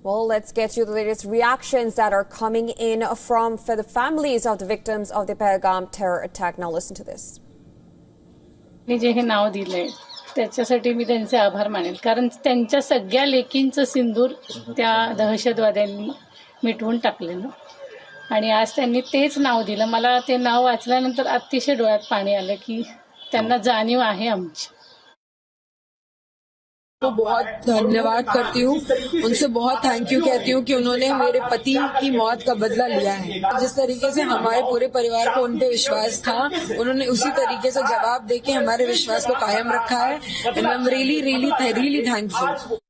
Well, let's get to the latest reactions that are coming in from the families of the victims of the Pahalgam terror attack. Now listen to this. जे हे नाव दिलंय त्याच्यासाठी मी त्यांचे आभार मानेल, कारण त्यांच्या सगळ्या लेकींचं सिंदूर त्या दहशतवाद्यांनी मिटवून टाकलेलं आणि आज त्यांनी तेच नाव दिलं. मला ते नाव वाचल्यानंतर अतिशय डोळ्यात पाणी आलं की त्यांना जाणीव आहे आमची. तो बहुत धन्यवाद करती हूँ, उनसे बहुत थैंक यू कहती हूँ कि उन्होंने मेरे पति की मौत का बदला लिया है. जिस तरीके से हमारे पूरे परिवार को उन पे विश्वास था, उन्होंने उसी तरीके से जवाब देके हमारे विश्वास को कायम रखा है. And I am really thankful.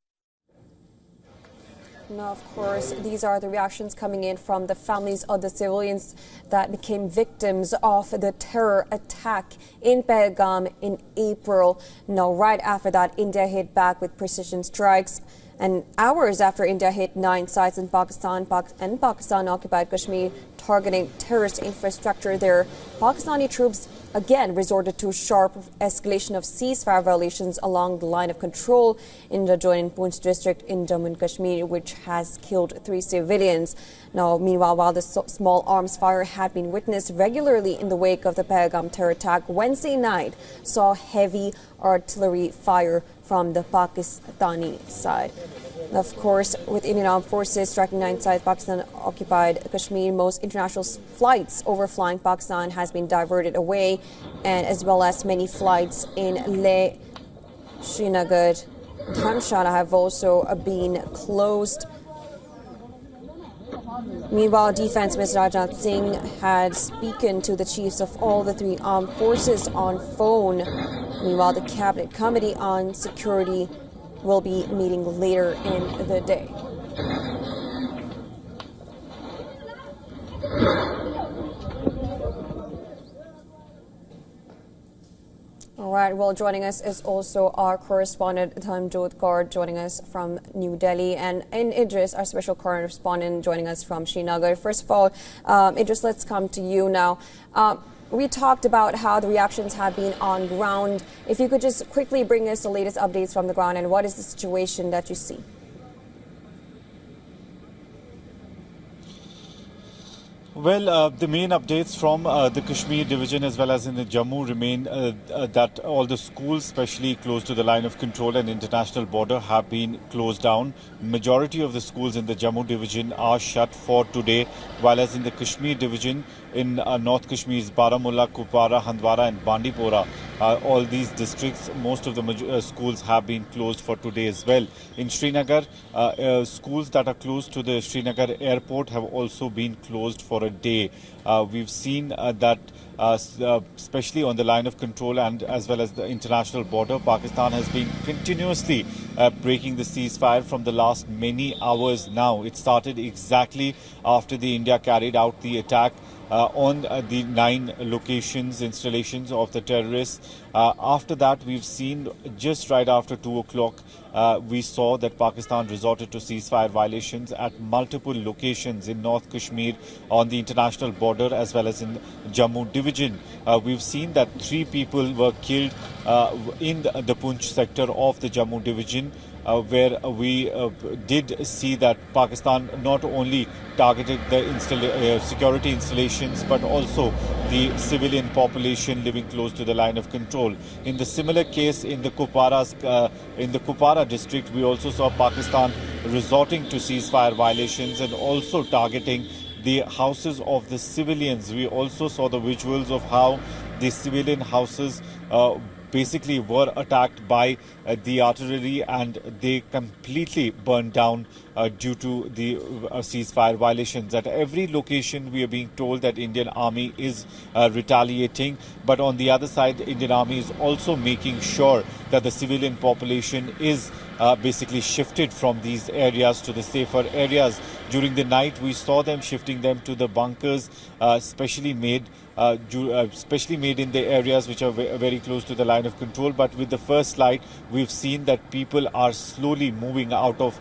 Now, of course, these are the reactions coming in from the families of the civilians that became victims of the terror attack in Pahalgam in April. Now, right after that, India hit back with precision strikes. And hours after India hit 9 sites in Pakistan and Pakistan-occupied Kashmir, targeting terrorist infrastructure there, Pakistani troops again resorted to sharp escalation of ceasefire violations along the line of control in the joint Poonch district in Jammu and Kashmir, which has killed 3 civilians. Now, meanwhile, while the small arms fire had been witnessed regularly in the wake of the Pahalgam terror attack, Wednesday night saw heavy artillery fire from the Pakistani side. Of course, with Indian armed forces striking 9 sites Pakistan-occupied Kashmir, most international flights overflying Pakistan has been diverted away, and as well as many flights in Leh, Srinagar, Dhamshana have also been closed. Meanwhile, Defense Minister Ajit Singh had spoken to the chiefs of all the 3 armed forces on phone. Meanwhile, the Cabinet Committee on Security will be meeting later in the day. All right, well, joining us is also our correspondent, Dhanjot Kaur, joining us from New Delhi, and Idris, our special correspondent, joining us from Srinagar. First of all, Idris, let's come to you now. We talked about how the reactions have been on ground. If you could just quickly bring us the latest updates from the ground, and what is the situation that you see? Well, the main updates from the Kashmir division as well as in the Jammu remain that all the schools, especially close to the line of control and international border, have been closed down. Majority of the schools in the Jammu division are shut for today, while as in the Kashmir division in North Kashmir's Baramulla, Kupwara, Handwara and Bandipora, all these districts, most of the schools have been closed for today as well. In Srinagar, schools that are close to the Srinagar airport have also been closed for a day. We've seen that especially on the line of control and as well as the international border, Pakistan has been continuously breaking the ceasefire from the last many hours now. It started exactly after the India carried out the attack on the 9 locations, installations of the terrorists. After that, we've seen just right after 2 o'clock, we saw that Pakistan resorted to ceasefire violations at multiple locations in North Kashmir, on the international border as well as in Jammu division. We've seen that 3 people were killed in the Poonch sector of the Jammu division, where we did see that Pakistan not only targeted the security installations but also the civilian population living close to the line of control. In the similar case in the Kupwara district, we also saw Pakistan resorting to ceasefire violations and also targeting the houses of the civilians. We also saw the visuals of how the civilian houses basically were attacked by the artillery, and they completely burned down due to the ceasefire violations. At every location, we are being told that Indian Army is retaliating, but on the other side, the Indian Army is also making sure that the civilian population is basically shifted from these areas to the safer areas. During the night, we saw them shifting them to the bunkers, specially made in the areas which are very close to the line of control. But with the first light, we've seen that people are slowly moving out of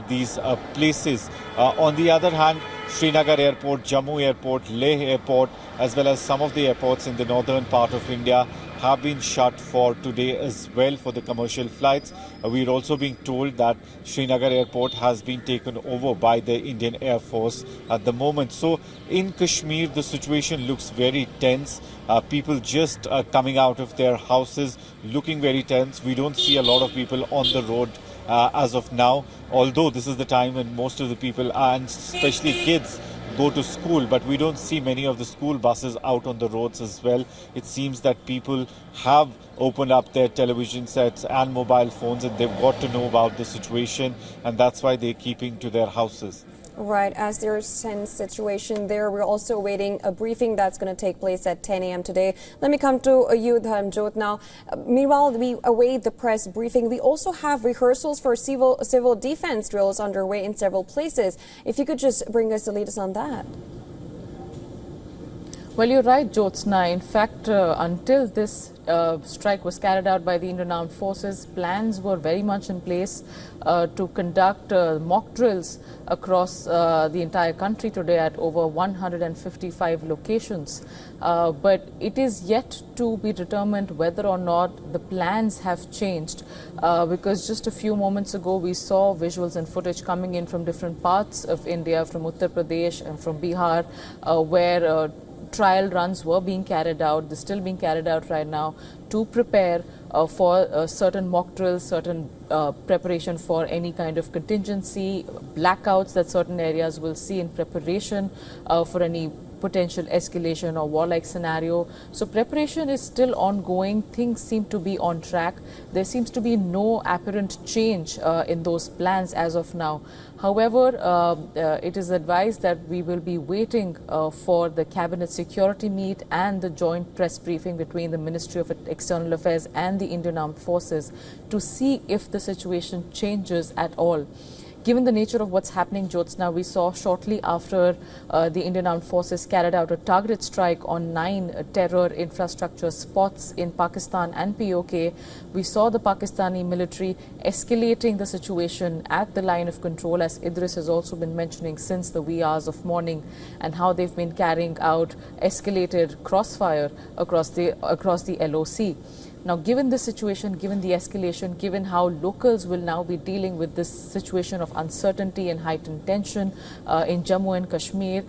these places. On the other hand, Srinagar Airport, Jammu Airport, Leh Airport, as well as some of the airports in the northern part of India have been shut for today as well for the commercial flights. We're also being told that Srinagar airport has been taken over by the Indian Air Force at the moment. So in Kashmir, the situation looks very tense. People just coming out of their houses looking very tense. We don't see a lot of people on the road as of now, although this is the time when most of the people, and especially kids, go to school, but we don't see many of the school buses out on the roads as well. It seems that people have opened up their television sets and mobile phones and they've got to know about the situation, and that's why they're keeping to their houses. Right, as there's a tense situation there, we're also awaiting a briefing that's going to take place at 10 a.m. today. Let me come to you, Dharmjot, now. Meanwhile, we await the press briefing. We also have rehearsals for civil defense drills underway in several places. If you could just bring us the latest on that. Well, you're right, Jyotsna. In fact, until this strike was carried out by the Indian Armed Forces, plans were very much in place to conduct mock drills across the entire country today at over 155 locations. But it is yet to be determined whether or not the plans have changed, because just a few moments ago we saw visuals and footage coming in from different parts of India, from Uttar Pradesh and from Bihar, where trial runs were being carried out. They're still being carried out right now to prepare for certain mock drills, certain preparation for any kind of contingency, blackouts that certain areas will see in preparation for any potential escalation or warlike scenario. So preparation is still ongoing. Things seem to be on track. There seems to be no apparent change in those plans as of now. However, it is advised that we will be waiting for the Cabinet Security Meet and the joint press briefing between the Ministry of External Affairs and the Indian Armed Forces to see if the situation changes at all. Given the nature of what's happening, Jyotsna, we saw shortly after the Indian Armed Forces carried out a targeted strike on 9 terror infrastructure spots in Pakistan and POK. We saw the Pakistani military escalating the situation at the line of control, as Idris has also been mentioning since the wee hours of morning, and how they've been carrying out escalated crossfire across the LOC. Now, given this situation, given the escalation, given how locals will now be dealing with this situation of uncertainty and heightened tension in Jammu and Kashmir,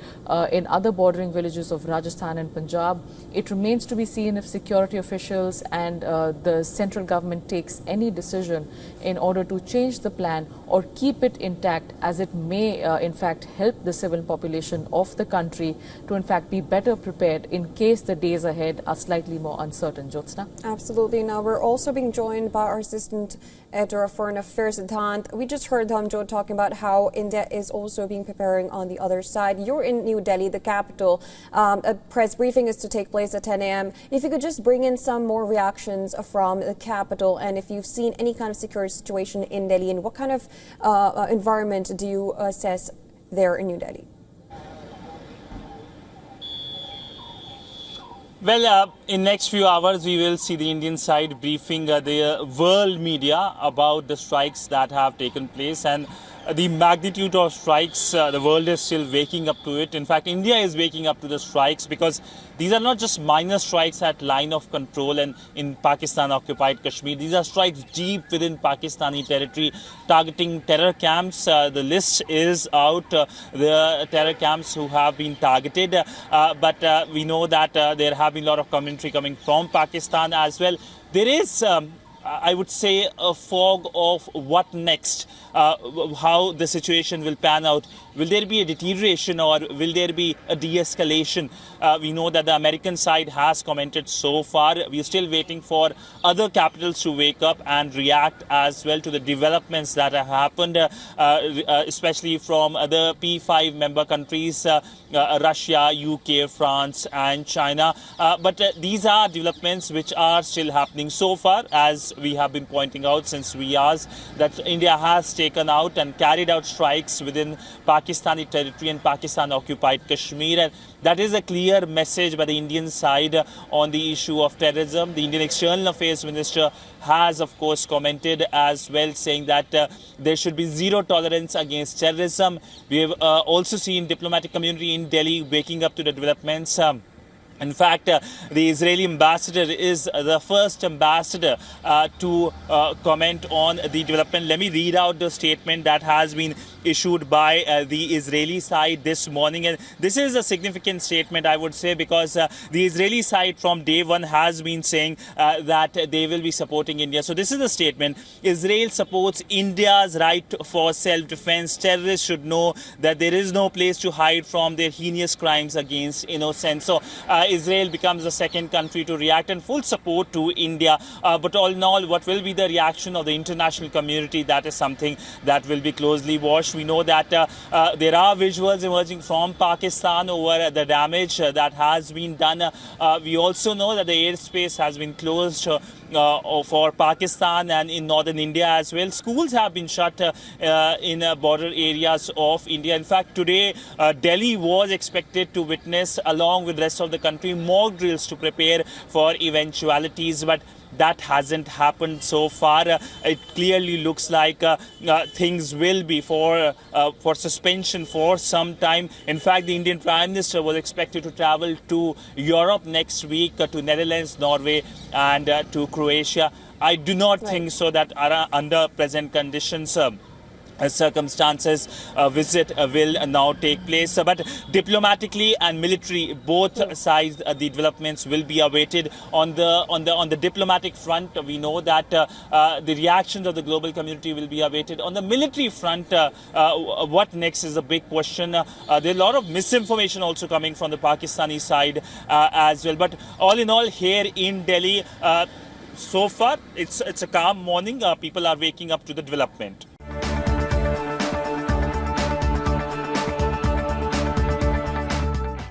in other bordering villages of Rajasthan and Punjab, it remains to be seen if security officials and the central government takes any decision in order to change the plan or keep it intact, as it may in fact help the civil population of the country to in fact be better prepared in case the days ahead are slightly more uncertain. Jyotsna? Absolutely. Now, we're also being joined by our Assistant Editor of Foreign Affairs, Siddhant. We just heard Dharmjot talking about how India is also being preparing on the other side. You're in New Delhi, the capital. A press briefing is to take place at 10 a.m. If you could just bring in some more reactions from the capital, and if you've seen any kind of security situation in Delhi, and what kind of environment do you assess there in New Delhi? Well, in next few hours, we will see the Indian side briefing the world media about the strikes that have taken place, and the magnitude of strikes, the world is still waking up to it. In fact, India is waking up to the strikes, because these are not just minor strikes at line of control and in Pakistan-occupied Kashmir. These are strikes deep within Pakistani territory, targeting terror camps. The list is out, the terror camps who have been targeted. But we know that there have been a lot of commentary coming from Pakistan as well. There is I would say a fog of what next, how the situation will pan out. Will there be a deterioration or will there be a de-escalation? We know that the American side has commented so far. We are still waiting for other capitals to wake up and react as well to the developments that have happened, especially from other P5 member countries, Russia, UK, France and China. But these are developments which are still happening so far, as we have been pointing out since we asked, that India has taken out and carried out strikes within Pakistani territory and Pakistan-occupied Kashmir. And that is a clear message by the Indian side on the issue of terrorism. The Indian External Affairs Minister has, of course, commented as well, saying that there should be zero tolerance against terrorism. We have also seen diplomatic community in Delhi waking up to the developments. In fact, the Israeli ambassador is the first ambassador to comment on the development. Let me read out the statement that has been issued by the Israeli side this morning. And this is a significant statement, I would say, because the Israeli side from day one has been saying that they will be supporting India. So this is the statement. Israel supports India's right for self-defense. Terrorists should know that there is no place to hide from their heinous crimes against innocents. So Israel becomes the second country to react, and full support to India. But all in all, what will be the reaction of the international community? That is something that will be closely watched. We know that there are visuals emerging from Pakistan over the damage that has been done. We also know that the airspace has been closed for Pakistan and in northern India as well. Schools have been shut in border areas of India. In fact, today Delhi was expected to witness, along with the rest of the country, mock drills to prepare for eventualities, but that hasn't happened so far. It clearly looks like things will be for suspension for some time. In fact, the Indian Prime Minister was expected to travel to Europe next week, to Netherlands, Norway and to Croatia. I do not think so that under present conditions circumstances a visit will now take place, but diplomatically and military, both sides, the developments will be awaited. On the diplomatic front, we know that the reactions of the global community will be awaited. On the military front, what next is a big question. There are a lot of misinformation also coming from the Pakistani side as well, but all in all, here in Delhi, so far it's a calm morning. People are waking up to the development.